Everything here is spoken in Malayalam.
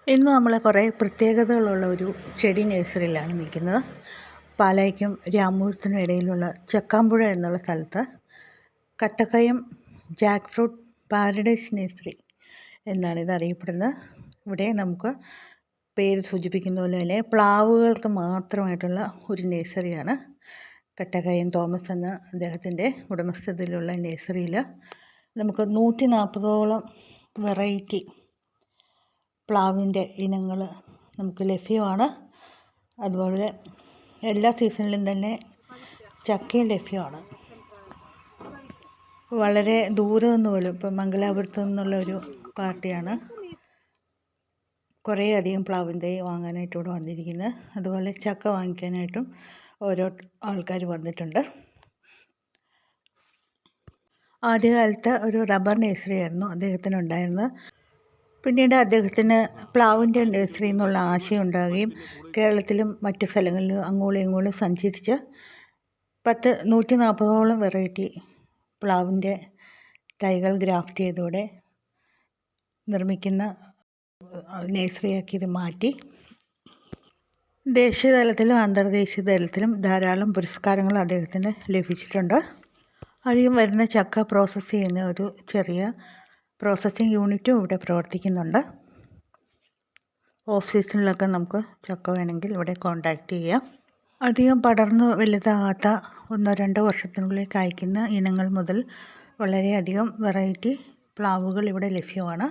ഇന്ന് നമ്മൾ കുറേ പ്രത്യേകതകളുള്ള ഒരു ചെടി നഴ്സറിയിലാണ് നിൽക്കുന്നത്. പാലായ്ക്കും രാമപുരത്തിനും ഇടയിലുള്ള ചക്കാമ്പുഴ എന്നുള്ള സ്ഥലത്ത് Kattakkayam Jack fruit paradise nursery എന്നാണ് ഇത് അറിയപ്പെടുന്നത്. ഇവിടെ നമുക്ക് പേര് സൂചിപ്പിക്കുന്ന പോലെ തന്നെ പ്ലാവുകൾക്ക് മാത്രമായിട്ടുള്ള ഒരു നഴ്സറിയാണ്. കട്ടക്കയം തോമസ് എന്ന അദ്ദേഹത്തിൻ്റെ ഉടമസ്ഥതയിലുള്ള നഴ്സറിയിൽ നമുക്ക് 140ഓളം വെറൈറ്റി പ്ലാവിൻ്റെ ഇനങ്ങൾ നമുക്ക് ലഭ്യമാണ്. അതുപോലെ എല്ലാ സീസണിലും തന്നെ ചക്കയും ലഭ്യമാണ്. വളരെ ദൂരെ നിന്ന് പോലും ഇപ്പം മംഗലാപുരത്ത് നിന്നുള്ള ഒരു പാർട്ടിയാണ് കുറേ അധികം പ്ലാവിൻ തൈ വാങ്ങാനായിട്ട് ഇവിടെ വന്നിരിക്കുന്നത്. അതുപോലെ ചക്ക വാങ്ങിക്കാനായിട്ടും ഓരോ ആൾക്കാർ വന്നിട്ടുണ്ട്. ആദ്യകാലത്ത് ഒരു റബ്ബർ നഴ്സറി ആയിരുന്നു അദ്ദേഹത്തിനുണ്ടായിരുന്നത്. പിന്നീട് അദ്ദേഹത്തിന് പ്ലാവിൻ്റെ നഴ്സറി എന്നുള്ള ആശയം ഉണ്ടാകുകയും കേരളത്തിലും മറ്റ് സ്ഥലങ്ങളിലും അങ്ങോളം ഇങ്ങോളം സഞ്ചരിച്ച് 140ഓളം വെറൈറ്റി പ്ലാവിൻ്റെ തൈകൾ ഗ്രാഫ്റ്റ് ചെയ്തോടെ നിർമ്മിക്കുന്ന നഴ്സറിയാക്കി ഇത് മാറ്റി. ദേശീയ തലത്തിലും അന്തർദേശീയ തലത്തിലും ധാരാളം പുരസ്കാരങ്ങൾ അദ്ദേഹത്തിന് ലഭിച്ചിട്ടുണ്ട്. അധികം വരുന്ന ചക്ക പ്രോസസ്സ് ചെയ്യുന്ന ഒരു ചെറിയ പ്രോസസ്സിങ് യൂണിറ്റും ഇവിടെ പ്രവർത്തിക്കുന്നുണ്ട്. ഓഫ് സീസണിലൊക്കെ നമുക്ക് ചക്ക വേണമെങ്കിൽ ഇവിടെ കോൺടാക്റ്റ് ചെയ്യാം. അധികം പടർന്ന് വലുതാകാത്ത 1-2 വർഷത്തിനുള്ളിൽ കായ്ക്കുന്ന ഇനങ്ങൾ മുതൽ വളരെയധികം വെറൈറ്റി പ്ലാവുകൾ ഇവിടെ ലഭ്യമാണ്.